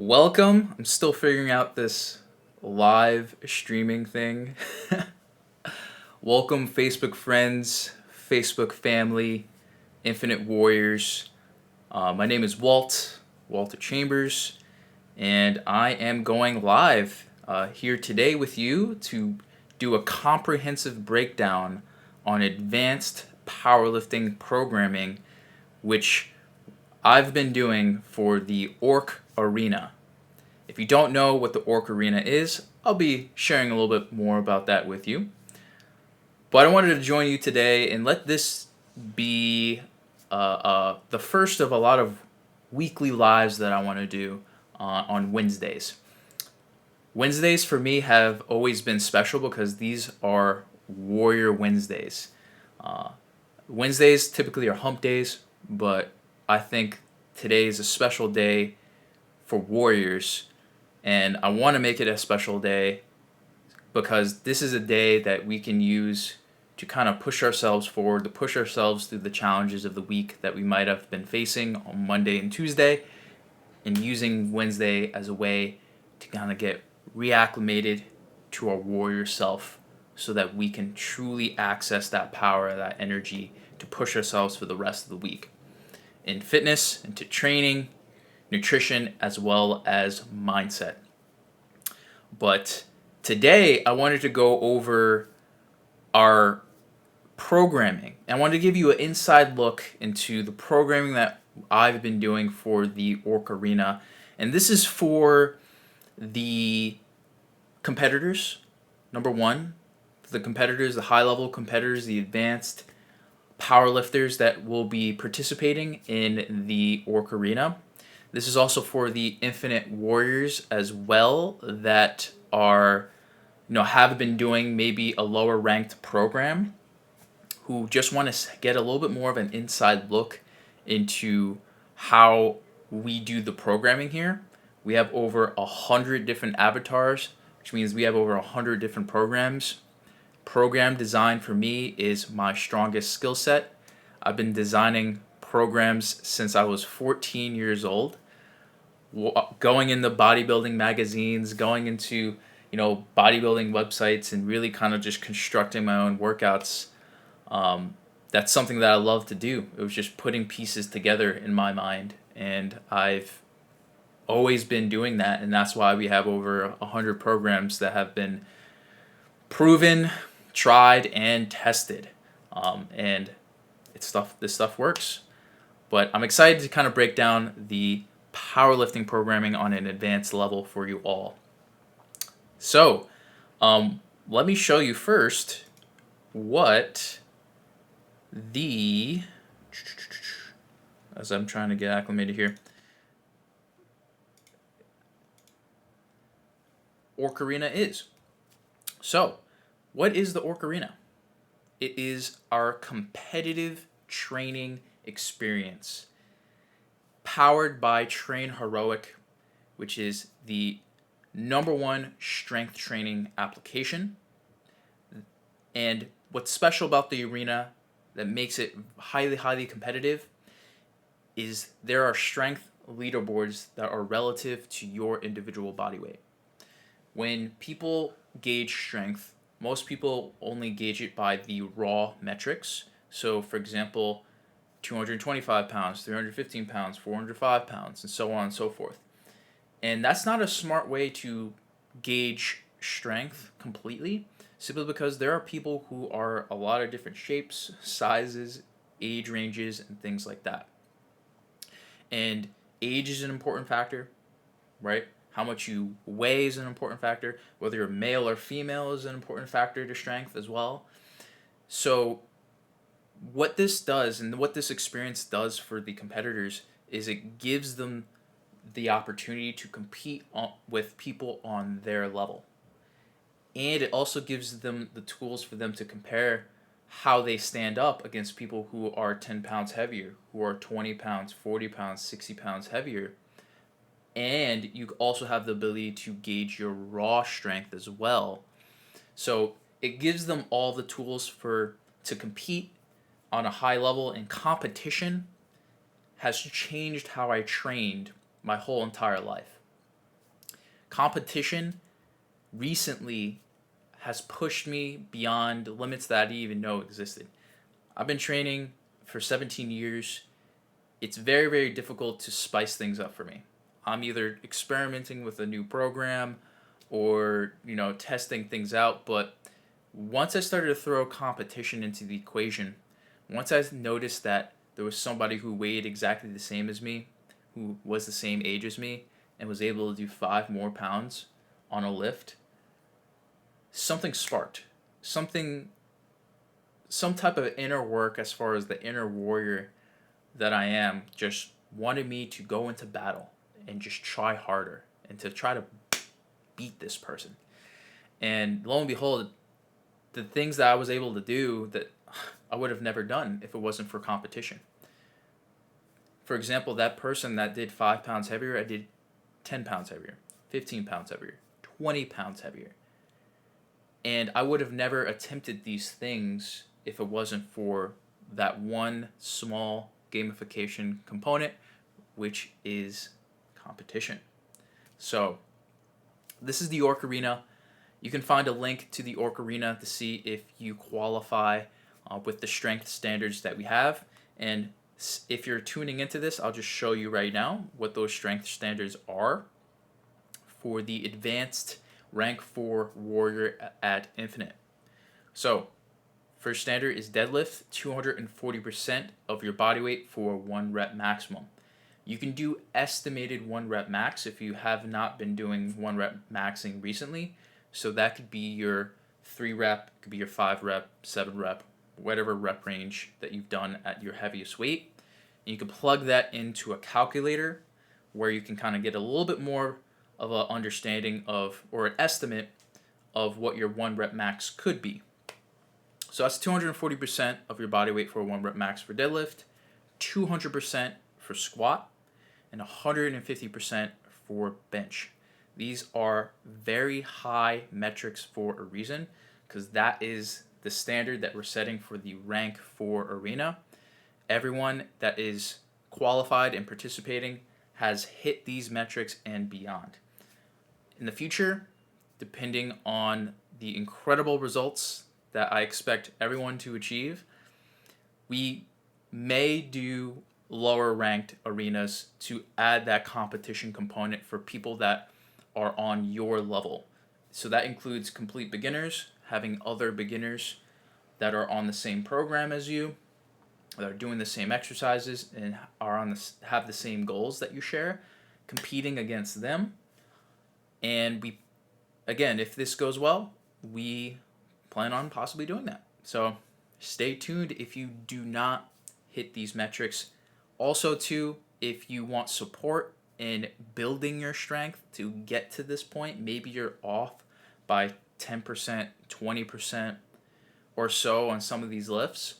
Welcome. I'm still figuring out this live streaming thing. Welcome, Facebook friends, Facebook family, Infinite Warriors. My name is Walter Chambers, and I am going live here today with you to do a comprehensive breakdown on advanced powerlifting programming, which I've been doing for the Orc Arena. If you don't know what the Orc Arena is, I'll be sharing a little bit more about that with you. But I wanted to join you today and let this be the first of a lot of weekly lives that I want to do on Wednesdays. Wednesdays for me have always been special because these are Warrior Wednesdays. Wednesdays typically are hump days, but I think today is a special day for Warriors, and I want to make it a special day because this is a day that we can use to kind of push ourselves forward, to push ourselves through the challenges of the week that we might have been facing on Monday and Tuesday, and using Wednesday as a way to kind of get reacclimated to our warrior self so that we can truly access that power, that energy to push ourselves for the rest of the week in fitness, into training, nutrition, as well as mindset. But today I wanted to go over our programming. I wanted to give you an inside look into the programming that I've been doing for the Orc Arena. And this is for the competitors, number one, the competitors, the high-level competitors, the advanced powerlifters that will be participating in the Orc Arena. This is also for the Infinite Warriors as well that are, have been doing maybe a lower ranked program who just want to get a little bit more of an inside look into how we do the programming here. We have over 100 different avatars, which means we have over 100 different programs. Program design for me is my strongest skill set. I've been designing programs since I was 14 years old, going into bodybuilding magazines, going into bodybuilding websites, and really kind of just constructing my own workouts. That's something that I love to do. It was just putting pieces together in my mind, and I've always been doing that, and that's why we have over 100 programs that have been proven, tried, and tested. And this stuff works. But I'm excited to kind of break down the powerlifting programming on an advanced level for you all. So, let me show you first what as I'm trying to get acclimated here, Orc Arena is. So, what is the Orc Arena? It is our competitive training experience powered by Train Heroic, which is the number one strength training application. And what's special about the arena that makes it highly, highly competitive is there are strength leaderboards that are relative to your individual body weight. When people gauge strength, most people only gauge it by the raw metrics. So, for example, 225 pounds, 315 pounds, 405 pounds, and so on and so forth. And that's not a smart way to gauge strength completely, simply because there are people who are a lot of different shapes, sizes, age ranges, and things like that. And age is an important factor, right? How much you weigh is an important factor. Whether you're male or female is an important factor to strength as well. So what this does and what this experience does for the competitors is it gives them the opportunity to compete with people on their level. And it also gives them the tools for them to compare how they stand up against people who are 10 pounds heavier, who are 20 pounds, 40 pounds, 60 pounds heavier. And you also have the ability to gauge your raw strength as well. So it gives them all the tools to compete on a high level, and competition has changed how I trained my whole entire life. Competition recently has pushed me beyond limits that I didn't even know existed. I've been training for 17 years. It's very, very difficult to spice things up for me. I'm either experimenting with a new program or, testing things out. But once I started to throw competition into the equation, once I noticed that there was somebody who weighed exactly the same as me, who was the same age as me, and was able to do 5 more pounds on a lift, something sparked. Some type of inner work, as far as the inner warrior that I am, just wanted me to go into battle and just try harder and to try to beat this person. And lo and behold, the things that I was able to do that I would have never done if it wasn't for competition. For example, that person that did 5 pounds heavier, I did 10 pounds heavier, 15 pounds heavier, 20 pounds heavier. And I would have never attempted these things if it wasn't for that one small gamification component, which is competition. So this is the Orc Arena. You can find a link to the Orc Arena to see if you qualify with the strength standards that we have. And if you're tuning into this, I'll just show you right now what those strength standards are for the advanced rank 4 warrior at Infitnite. So first standard is deadlift 240% of your body weight for 1 rep maximum. You can do estimated 1 rep max if you have not been doing 1 rep maxing recently. So that could be your 3 rep, could be your 5 rep, 7 rep, whatever rep range that you've done at your heaviest weight. And you can plug that into a calculator where you can kind of get a little bit more of an understanding of, or an estimate of what your 1 rep max could be. So that's 240% of your body weight for a 1 rep max for deadlift, 200% for squat, and 150% for bench. These are very high metrics for a reason, because that is the standard that we're setting for the rank 4 arena. Everyone that is qualified and participating has hit these metrics and beyond. In the future, depending on the incredible results that I expect everyone to achieve, we may do lower ranked arenas to add that competition component for people that are on your level. So that includes complete beginners, having other beginners that are on the same program as you, that are doing the same exercises and have the same goals that you share, competing against them. And again, if this goes well, we plan on possibly doing that. So stay tuned if you do not hit these metrics. Also, too, if you want support in building your strength to get to this point, maybe you're off by 10%, 20% or so on some of these lifts,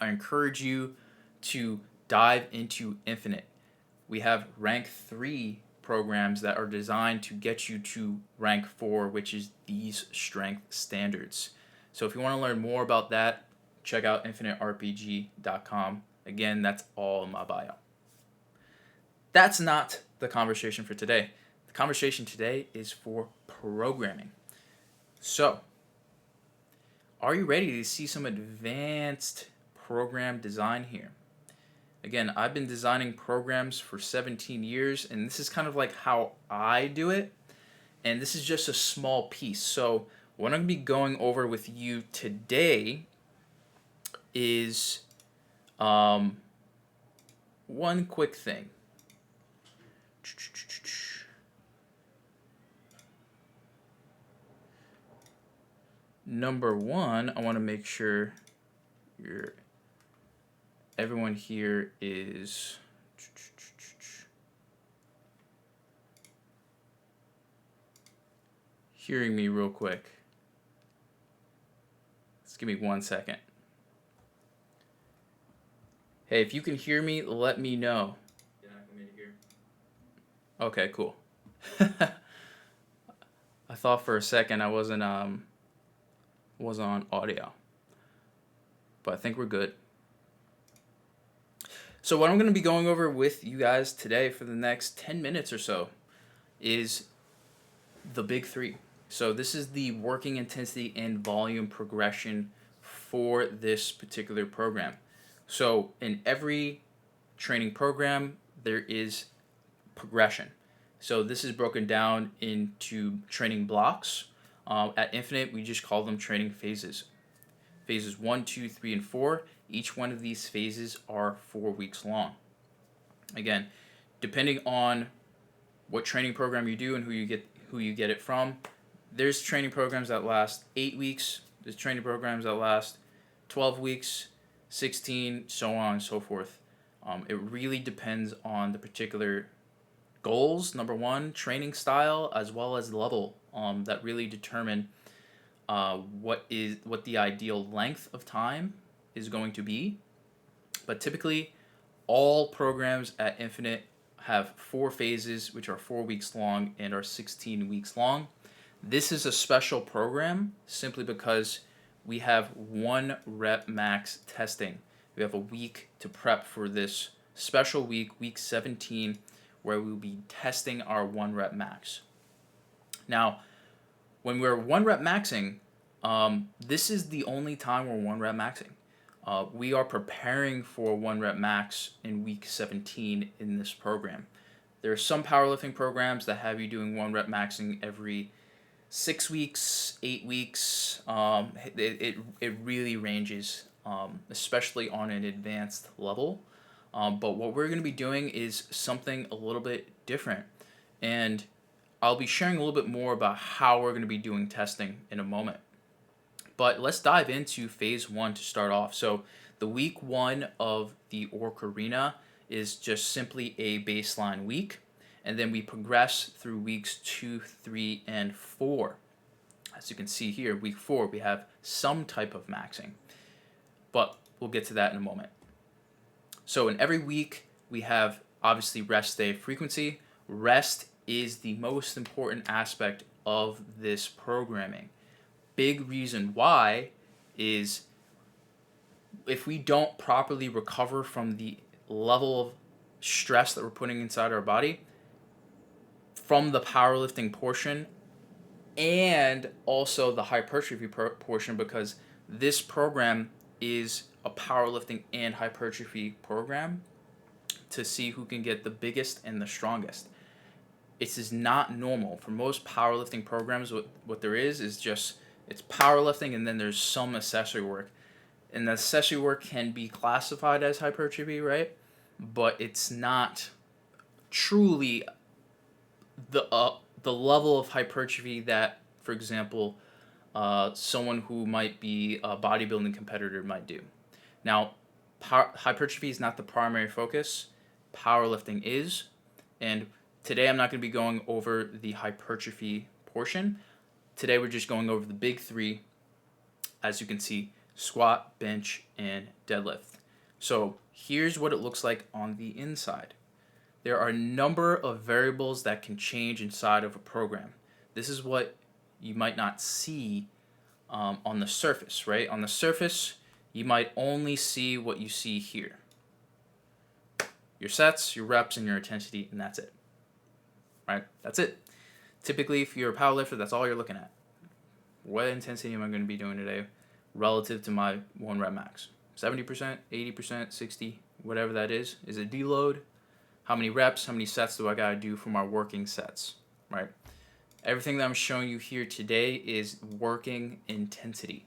I encourage you to dive into Infitnite. We have rank 3 programs that are designed to get you to rank 4, which is these strength standards. So if you want to learn more about that, check out infitniterpg.com. Again, that's all in my bio. That's not the conversation for today. The conversation today is for programming. So, are you ready to see some advanced program design here? Again, I've been designing programs for 17 years, and this is kind of like how I do it. And this is just a small piece. So what I'm going to be going over with you today is one quick thing. Number one, I want to make sure everyone here is hearing me real quick. Just give me 1 second. Hey, if you can hear me, let me know. You're not going to hear? Okay, cool. I thought for a second I wasn't on audio, but I think we're good. So what I'm going to be going over with you guys today for the next 10 minutes or so is the big three. So this is the working intensity and volume progression for this particular program. So in every training program, there is progression. So this is broken down into training blocks. At Infinite, we just call them training phases. Phases 1, 2, 3, and 4. Each one of these phases are 4 weeks long. Again, depending on what training program you do and who you get it from, there's training programs that last 8 weeks. There's training programs that last 12 weeks, 16, so on and so forth. It really depends on the particular goals, number one, training style, as well as level, that really determine what the ideal length of time is going to be. But typically, all programs at Infinite have 4 phases, which are 4 weeks long and are 16 weeks long. This is a special program simply because we have 1 rep max testing. We have a week to prep for this special week, week 17, where we'll be testing our 1 rep max. Now, when we're 1 rep maxing, this is the only time we're 1 rep maxing. We are preparing for 1 rep max in week 17 in this program. There are some powerlifting programs that have you doing 1 rep maxing every 6 weeks, 8 weeks. It really ranges, especially on an advanced level. But what we're going to be doing is something a little bit different. And I'll be sharing a little bit more about how we're going to be doing testing in a moment. But let's dive into phase 1 to start off. So the week 1 of the Orc Arena is just simply a baseline week. And then we progress through weeks 2, 3, and 4. As you can see here, week 4, we have some type of maxing. But we'll get to that in a moment. So in every week, we have obviously rest day frequency. Rest is the most important aspect of this programming. Big reason why is if we don't properly recover from the level of stress that we're putting inside our body from the powerlifting portion and also the hypertrophy portion, because this program is a powerlifting and hypertrophy program to see who can get the biggest and the strongest. It is not normal. For most powerlifting programs, what there is just it's powerlifting and then there's some accessory work. And the accessory work can be classified as hypertrophy, right? But it's not truly the level of hypertrophy that, for example, someone who might be a bodybuilding competitor might do. Now, hypertrophy is not the primary focus. Powerlifting is. And today I'm not going to be going over the hypertrophy portion. Today we're just going over the big 3, as you can see, squat, bench, and deadlift. So here's what it looks like on the inside. There are a number of variables that can change inside of a program. This is what you might not see on the surface, right? On the surface, you might only see what you see here. Your sets, your reps, and your intensity, and that's it. Right? That's it. Typically, if you're a powerlifter, that's all you're looking at. What intensity am I going to be doing today relative to my 1 rep max? 70%, 80%, 60, whatever that is. Is it deload? How many reps, how many sets do I got to do for my working sets, right? Everything that I'm showing you here today is working intensity,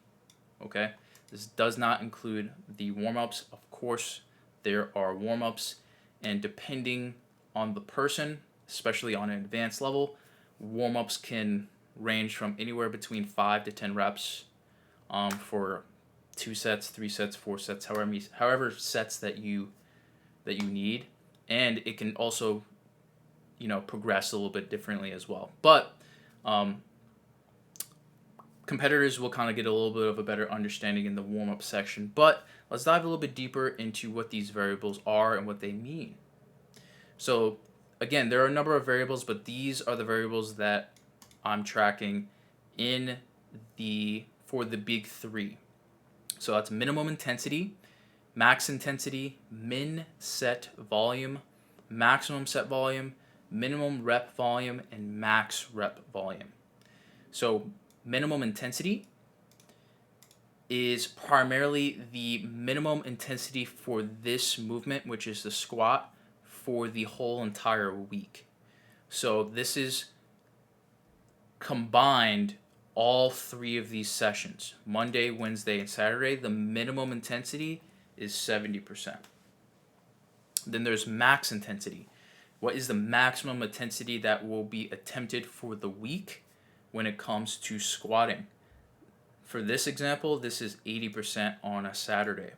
okay? This does not include the warm-ups. Of course, there are warm-ups, and depending on the person, especially on an advanced level, warm-ups can range from anywhere between 5 to 10 reps for 2 sets, 3 sets, 4 sets, however sets that you need. And it can also, progress a little bit differently as well. But competitors will kind of get a little bit of a better understanding in the warm-up section. But let's dive a little bit deeper into what these variables are and what they mean. So again, there are a number of variables, but these are the variables that I'm tracking for the big 3. So that's minimum intensity, max intensity, min set volume, maximum set volume, minimum rep volume and max rep volume. So minimum intensity is primarily the minimum intensity for this movement, which is the squat, for the whole entire week. So this is combined all three of these sessions, Monday, Wednesday, and Saturday. The minimum intensity is 70%. Then there's max intensity. What is the maximum intensity that will be attempted for the week when it comes to squatting? For this example, this is 80% on a Saturday.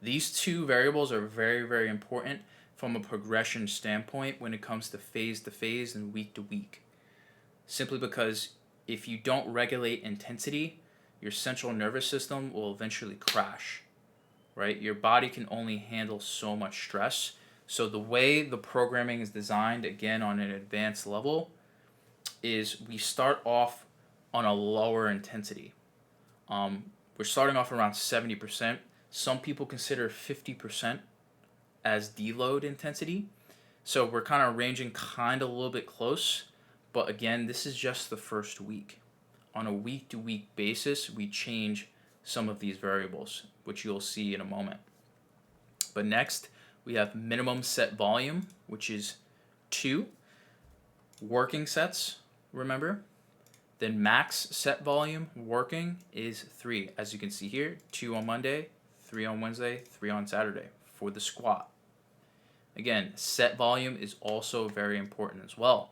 These two variables are very, very important from a progression standpoint when it comes to phase and week to week. Simply because if you don't regulate intensity, your central nervous system will eventually crash, right? Your body can only handle so much stress. So the way the programming is designed, again, on an advanced level, is we start off on a lower intensity. We're starting off around 70%. Some people consider 50% as deload intensity. So we're kind of ranging kind of a little bit close. But again, this is just the first week. On a week-to-week basis, we change some of these variables, which you'll see in a moment. But next, we have minimum set volume, which is 2 working sets, remember? Then max set volume working is 3. As you can see here, 2 on Monday, 3 on Wednesday, 3 on Saturday for the squat. Again, set volume is also very important as well.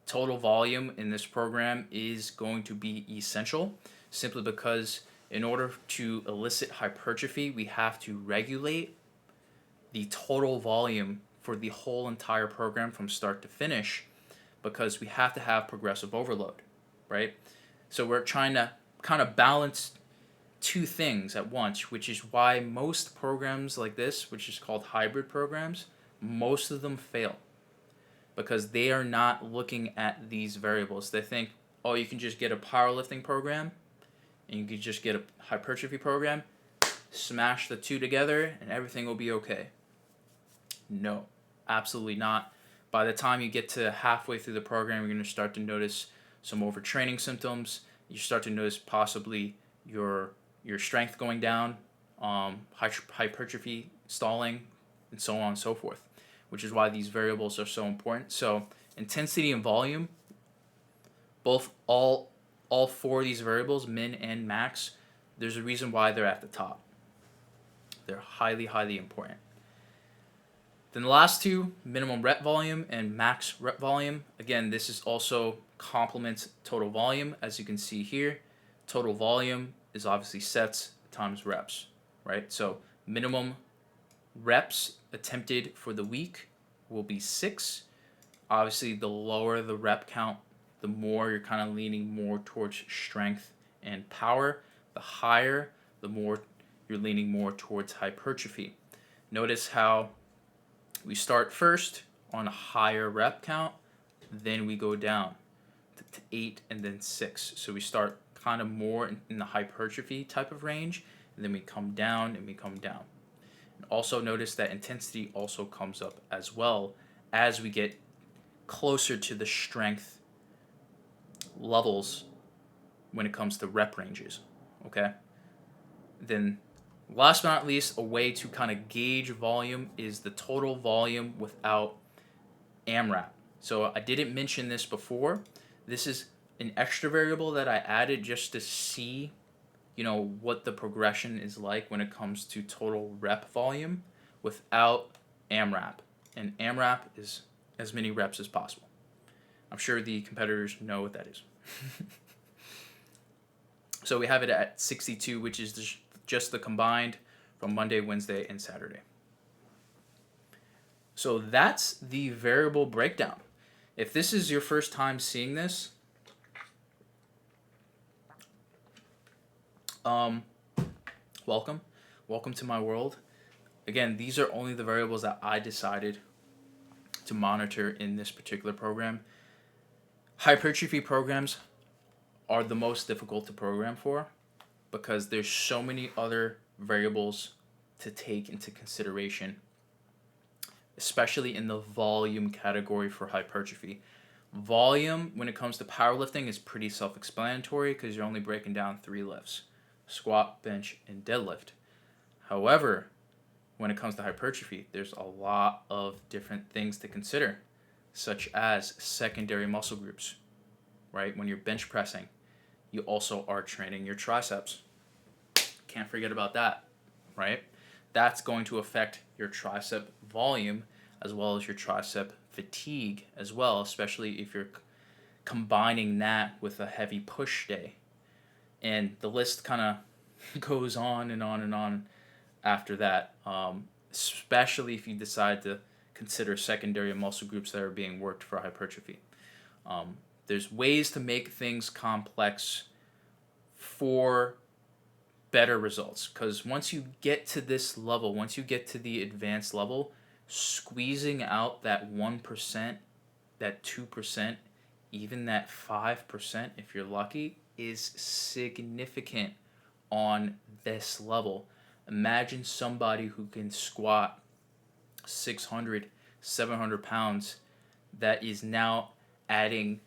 Total volume in this program is going to be essential simply because in order to elicit hypertrophy, we have to regulate the total volume for the whole entire program from start to finish, because we have to have progressive overload, right? So we're trying to kind of balance two things at once, which is why most programs like this, which is called hybrid programs, most of them fail. Because they are not looking at these variables. They think, oh, you can just get a powerlifting program and you can just get a hypertrophy program, smash the two together, and everything will be okay. No, absolutely not. By the time you get to halfway through the program, you're going to start to notice some overtraining symptoms. You start to notice possibly your strength going down, hypertrophy stalling, and so on and so forth, which is why these variables are so important. So intensity and volume, all 4 of these variables, min and max, there's a reason why they're at the top. They're highly, highly important. Then the last two, minimum rep volume and max rep volume. Again, this is also complements total volume. As you can see here, total volume is obviously sets times reps, right? So minimum reps attempted for the week will be 6. Obviously, the lower the rep count, the more you're kind of leaning more towards strength and power. The higher, the more you're leaning more towards hypertrophy. Notice how we start first on a higher rep count, then we go down to 8 and then 6. So we start kind of more in the hypertrophy type of range, and then we come down and we come down. Also notice that intensity also comes up as well as we get closer to the strength levels when it comes to rep ranges, okay? Then last but not least, a way to kind of gauge volume is the total volume without AMRAP. So I didn't mention this before. This is an extra variable that I added just to see what the progression is like when it comes to total rep volume without AMRAP. And AMRAP is as many reps as possible. I'm sure the competitors know what that is. So we have it at 62, which is just the combined from Monday, Wednesday, and Saturday. So that's the variable breakdown. If this is your first time seeing this, welcome to my world. Again, these are only the variables that I decided to monitor in this particular program. Hypertrophy programs are the most difficult to program for because there's so many other variables to take into consideration especially in the volume category for hypertrophy. Volume, when it comes to powerlifting, is pretty self-explanatory because you're only breaking down 3 lifts: squat, bench, and deadlift. However, when it comes to hypertrophy, there's a lot of different things to consider, such as secondary muscle groups, right? When you're bench pressing, you also are training your triceps. Can't forget about that, right? That's going to affect your tricep volume as well as your tricep fatigue as well, especially if you're combining that with a heavy push day. And the list kind of goes on and on and on after that, especially if you decide to consider secondary muscle groups that are being worked for hypertrophy. There's ways to make things complex for better results, because once you get to this level, once you get to the advanced level, squeezing out that 1%, that 2%, even that 5%, if you're lucky, is significant on this level. Imagine somebody who can squat 600, 700 pounds that is now adding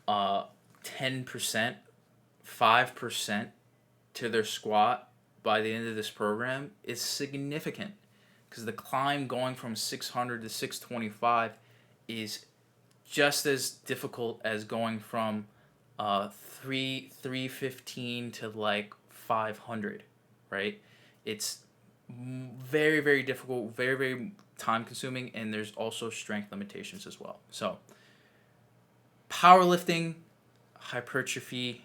10%, 5% to their squat by the end of this program is significant, because the climb going from 600 to 625 is just as difficult as going from 315 to like 500, right? It's very, very difficult, very, very time consuming, and there's also strength limitations as well. So powerlifting, hypertrophy,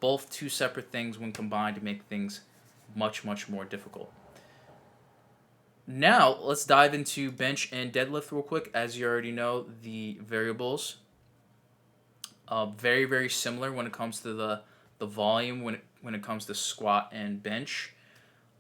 both two separate things when combined to make things much, much more difficult. Now, let's dive into bench and deadlift real quick. As you already know, the variables very, very similar when it comes to the volume when it comes to squat and bench.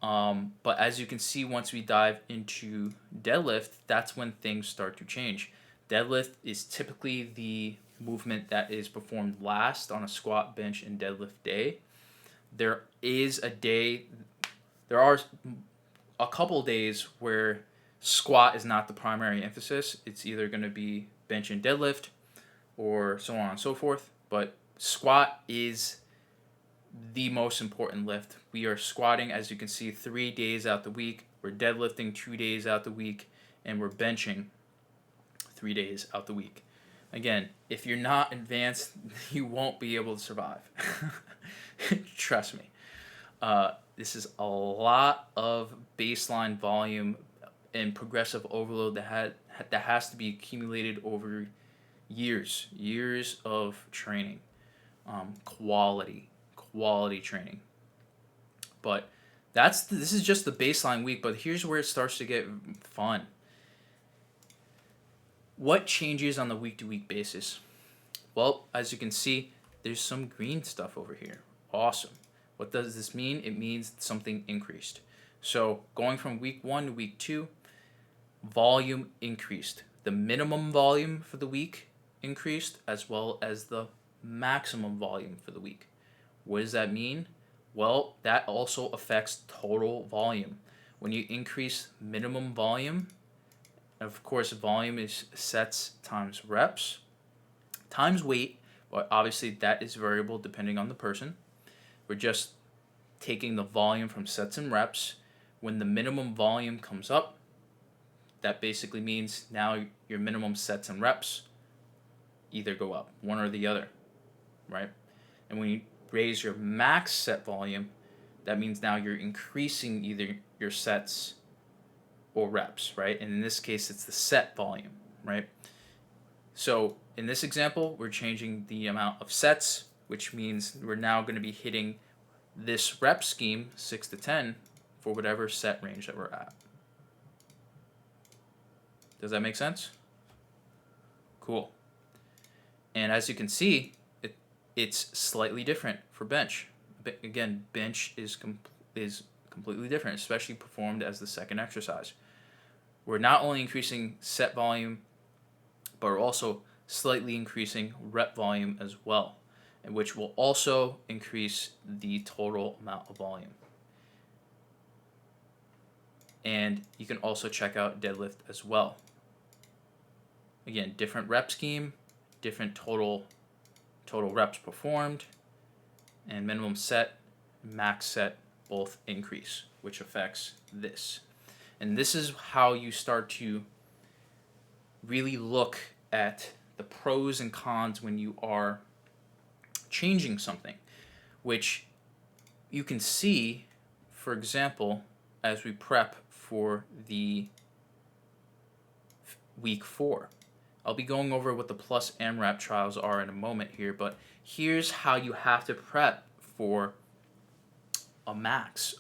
But as you can see, once we dive into deadlift, that's when things start to change. Deadlift is typically the movement that is performed last on a squat, bench, and deadlift day. There are a couple days where squat is not the primary emphasis. It's either going to be bench and deadlift or so on and so forth. But squat is the most important lift. We are squatting, as you can see, 3 days out the week. We're deadlifting 2 days out the week, and we're benching 3 days out the week. Again, if you're not advanced, you won't be able to survive. Trust me. This is a lot of baseline volume and progressive overload that has to be accumulated over years of training, quality training. But this is just the baseline week. But here's where it starts to get fun. What changes on the week-to-week basis? Well, as you can see, there's some green stuff over here. Awesome. What does this mean? It means something increased. So going from week 1 to week 2, volume increased. The minimum volume for the week increased, as well as the maximum volume for the week. What does that mean? Well, that also affects total volume. When you increase minimum volume, of course, volume is sets times reps times weight, but obviously that is variable depending on the person. We're just taking the volume from sets and reps. When the minimum volume comes up, that basically means now your minimum sets and reps either go up, one or the other, right? And when you raise your max set volume, that means now you're increasing either your sets or reps, right? And in this case, it's the set volume, right? So in this example, we're changing the amount of sets, which means we're now going to be hitting this rep scheme, 6 to 10, for whatever set range that we're at. Does that make sense? Cool. And as you can see, it's slightly different for bench. But again, bench is completely different, especially performed as the second exercise. We're not only increasing set volume, but we're also slightly increasing rep volume as well, which will also increase the total amount of volume. and you can also check out deadlift as well. Again, different rep scheme, different total reps performed, and minimum set, max set both increase, which affects this. And this is how you start to really look at the pros and cons when you are changing something, which you can see, for example, as we prep for the week 4. I'll be going over what the plus AMRAP trials are in a moment here, but here's how you have to prep for a max,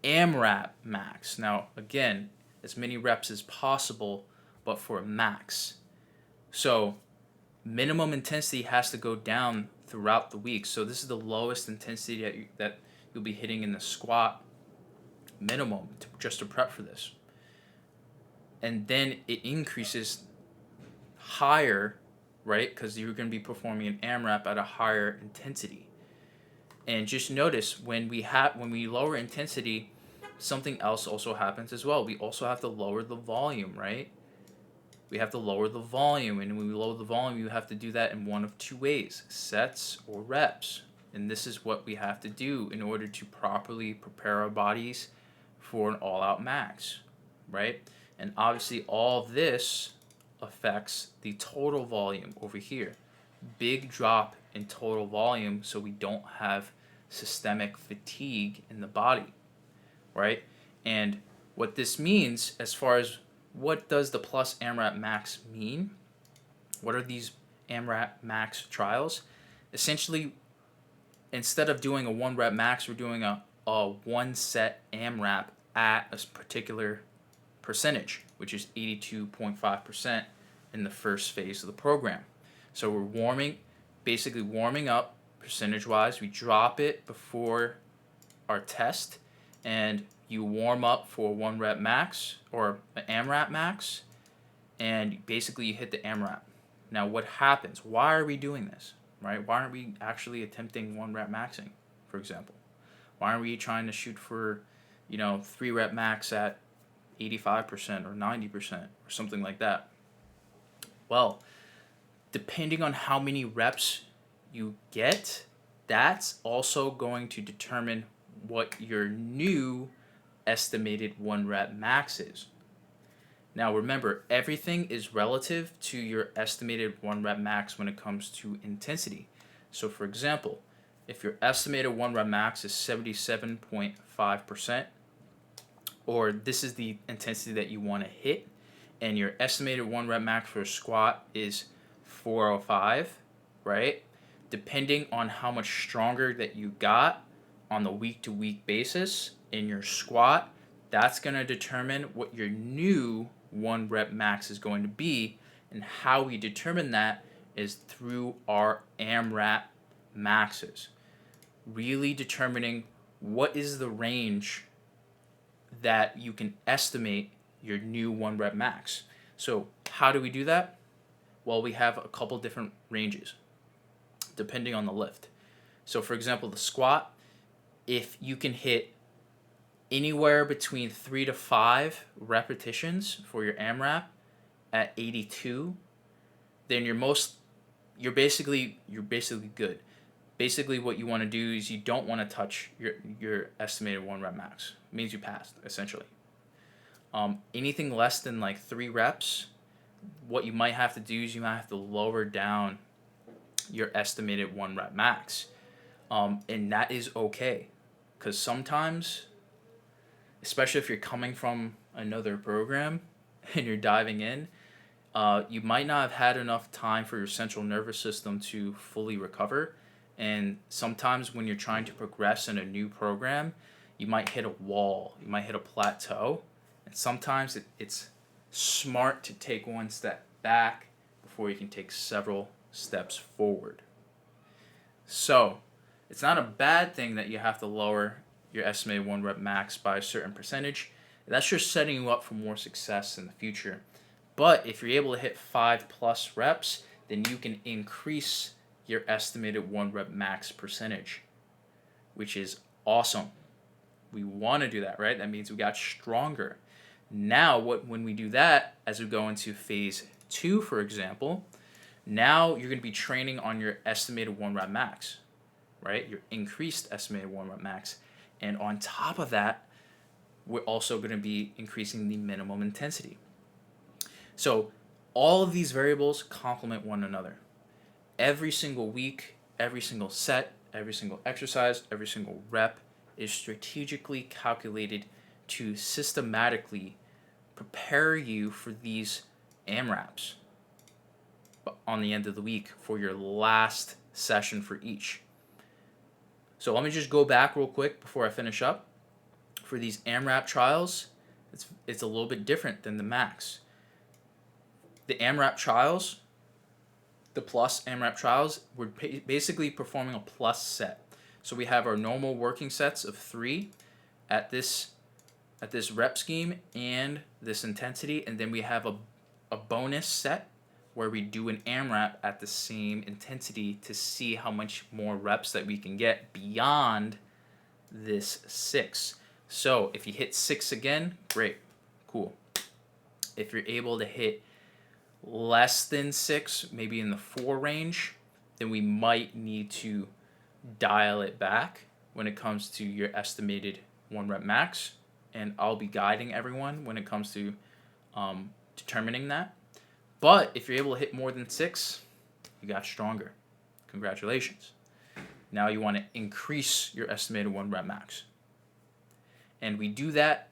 AMRAP max. Now, again, as many reps as possible, but for a max. So, minimum intensity has to go down throughout the week. So this is the lowest intensity that you'll be hitting in the squat minimum just to prep for this. And then it increases higher, right? Because you're going to be performing an AMRAP at a higher intensity. And just notice when we lower intensity, something else also happens as well. We also have to lower the volume, right? We have to lower the volume, and when we lower the volume, you have to do that in one of two ways: sets or reps. And this is what we have to do in order to properly prepare our bodies for an all-out max, right? And obviously all of this affects the total volume over here. Big drop in total volume so we don't have systemic fatigue in the body, right? And what this means, as far as what does the plus AMRAP max mean? What are these AMRAP max trials? Essentially, instead of doing a 1 rep max, we're doing a 1 set AMRAP at a particular percentage, which is 82.5% in the first phase of the program. So we're basically warming up percentage-wise. We drop it before our test, and you warm up for 1 rep max or an AMRAP max, and basically you hit the AMRAP. Now what happens? Why are we doing this, right? Why aren't we actually attempting 1 rep maxing, for example? Why aren't we trying to shoot for, 3 rep max at 85% or 90% or something like that? Well, depending on how many reps you get, that's also going to determine what your new estimated 1 rep max is. Now remember, everything is relative to your estimated 1 rep max when it comes to intensity. So for example, if your estimated 1 rep max is 77.5%, or this is the intensity that you want to hit, and your estimated 1 rep max for a squat is 405, right? Depending on how much stronger that you got on the week-to-week basis in your squat, that's going to determine what your new 1 rep max is going to be. And how we determine that is through our AMRAP maxes. Really determining what is the range that you can estimate your new 1 rep max. So how do we do that? Well, we have a couple different ranges depending on the lift. So for example, the squat, if you can hit anywhere between 3 to 5 repetitions for your AMRAP at 82, then you're basically good. Basically what you want to do is you don't want to touch your estimated 1 rep max. It means you passed, essentially. Anything less than like 3 reps, what you might have to do is you might have to lower down your estimated 1 rep max. And that is okay, because sometimes, especially if you're coming from another program and you're diving in, you might not have had enough time for your central nervous system to fully recover. And sometimes when you're trying to progress in a new program, you might hit a wall, you might hit a plateau. And sometimes it's smart to take 1 step back before you can take several steps forward. So it's not a bad thing that you have to lower your estimated 1 rep max by a certain percentage. That's just setting you up for more success in the future. But if you're able to hit 5+ reps, then you can increase your estimated 1 rep max percentage, which is awesome. We want to do that, right? That means we got stronger. Now, when we do that, as we go into phase 2, for example, now you're going to be training on your estimated 1 rep max, right? Your increased estimated 1 rep max. And on top of that, we're also going to be increasing the minimum intensity. So all of these variables complement one another. Every single week, every single set, every single exercise, every single rep is strategically calculated to systematically prepare you for these AMRAPs on the end of the week for your last session for each. So let me just go back real quick before I finish up. For these AMRAP trials, it's a little bit different than the max. The AMRAP trials, the plus AMRAP trials, we're basically performing a plus set. So we have our normal working sets of 3 at this rep scheme and this intensity, and then we have a bonus set where we do an AMRAP at the same intensity to see how much more reps that we can get beyond this 6. So if you hit 6 again, great, cool. If you're able to hit less than 6, maybe in the 4 range, then we might need to dial it back when it comes to your estimated 1 rep max. And I'll be guiding everyone when it comes to determining that. But if you're able to hit more than 6, you got stronger. Congratulations. Now you want to increase your estimated 1 rep max. And we do that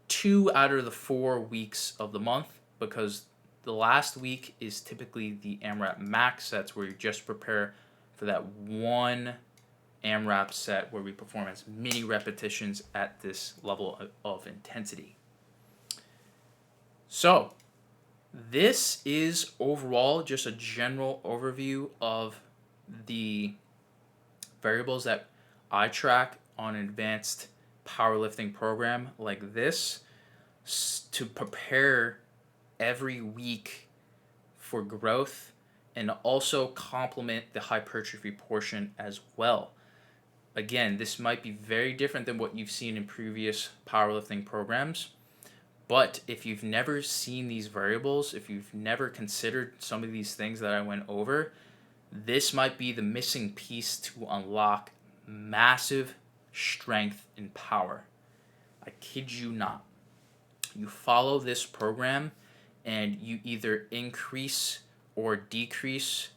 2 out of the 4 weeks of the month, because the last week is typically the AMRAP max sets where you just prepare for that 1 AMRAP set where we perform as many repetitions at this level of intensity. So this is overall just a general overview of the variables that I track on an advanced powerlifting program like this to prepare every week for growth and also complement the hypertrophy portion as well. Again, this might be very different than what you've seen in previous powerlifting programs, but if you've never seen these variables, if you've never considered some of these things that I went over, this might be the missing piece to unlock massive strength and power. I kid you not. You follow this program and you either increase or decrease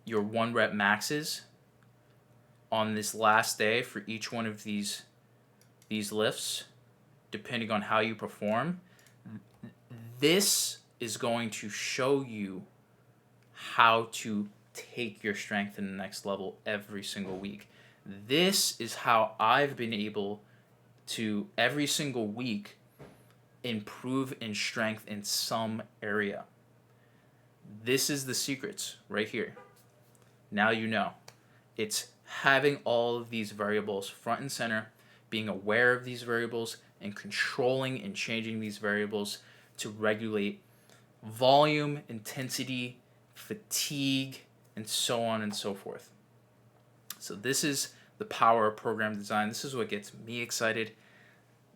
your 1 rep maxes on this last day for each one of these lifts, depending on how you perform. This is going to show you how to take your strength to the next level every single week. This is how I've been able to every single week improve in strength in some area. This is the secrets right here. Now you know. It's having all of these variables front and center, being aware of these variables, and controlling and changing these variables to regulate volume, intensity, fatigue, and so on and so forth. So this is the power of program design. This is what gets me excited.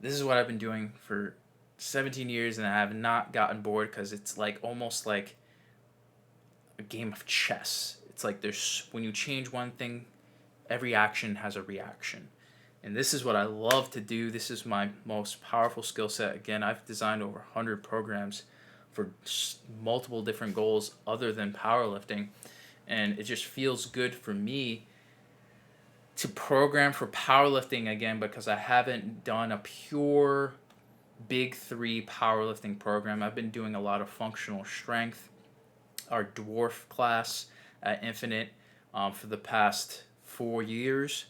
This is what I've been doing for 17 years, and I have not gotten bored because it's like almost like a game of chess. It's like when you change one thing, every action has a reaction. And this is what I love to do. This is my most powerful skill set. Again, I've designed over 100 programs for multiple different goals other than powerlifting. And it just feels good for me to program for powerlifting again, because I haven't done a pure big 3 powerlifting program. I've been doing a lot of functional strength, our dwarf class at Infitnite for the past 4 years.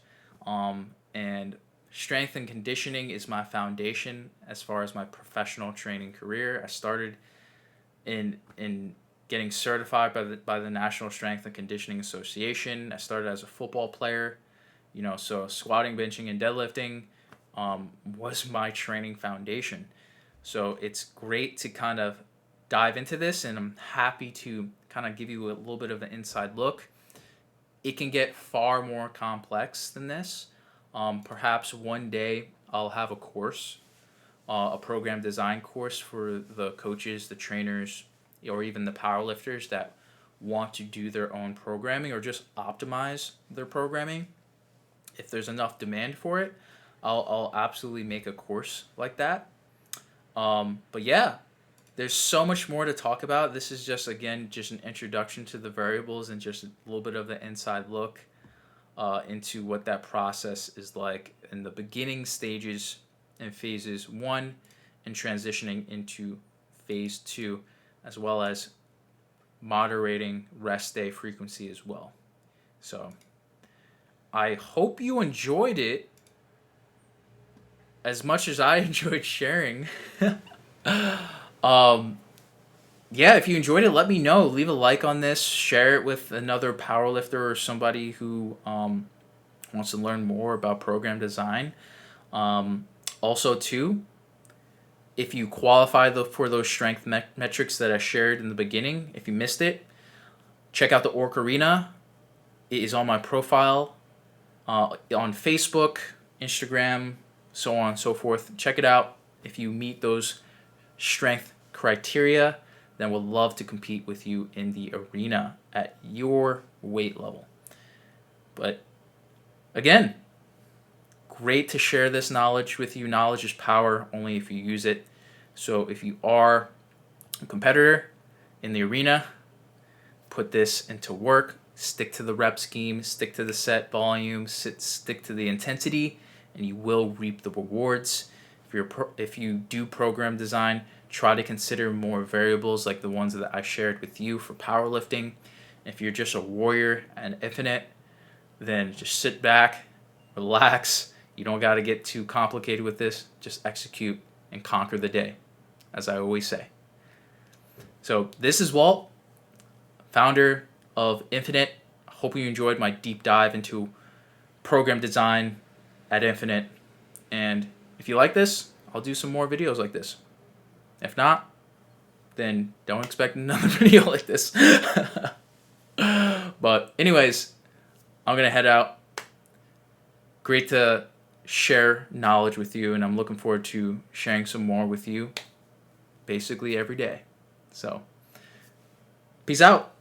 And strength and conditioning is my foundation as far as my professional training career. I started in getting certified by the National Strength and Conditioning Association. I started as a football player, so squatting, benching, and deadlifting was my training foundation. So it's great to kind of dive into this, and I'm happy to kind of give you a little bit of an inside look. It can get far more complex than this. Perhaps one day I'll have a course, a program design course for the coaches, the trainers, or even the powerlifters that want to do their own programming or just optimize their programming. If there's enough demand for it, I'll absolutely make a course like that. But yeah, there's so much more to talk about. This is just, again, just an introduction to the variables and just a little bit of the inside look into what that process is like in the beginning stages and phases 1 and transitioning into phase 2, as well as moderating rest day frequency as well. So I hope you enjoyed it as much as I enjoyed sharing. Yeah, if you enjoyed it, let me know. Leave a like on this. Share it with another powerlifter or somebody who wants to learn more about program design. Also, too, if you qualify for those strength metrics that I shared in the beginning, if you missed it, check out the Orc Arena. It is on my profile on Facebook, Instagram, so on and so forth. Check it out. If you meet those strength criteria, then we'll love to compete with you in the arena at your weight level. But again, great to share this knowledge with you. Knowledge is power only if you use it. So if you are a competitor in the arena, put this into work. Stick to the rep scheme, stick to the set volume, stick to the intensity, and you will reap the rewards. If you do program design, try to consider more variables like the ones that I shared with you for powerlifting. If you're just a warrior and Infitnite, then just sit back, relax. You don't got to get too complicated with this. Just execute and conquer the day, as I always say. So this is Walt, founder of Infitnite. Hope you enjoyed my deep dive into program design at Infitnite. And if you like this, I'll do some more videos like this. If not, then don't expect another video like this. But anyways, I'm going to head out. Great to share knowledge with you, and I'm looking forward to sharing some more with you basically every day. So, peace out.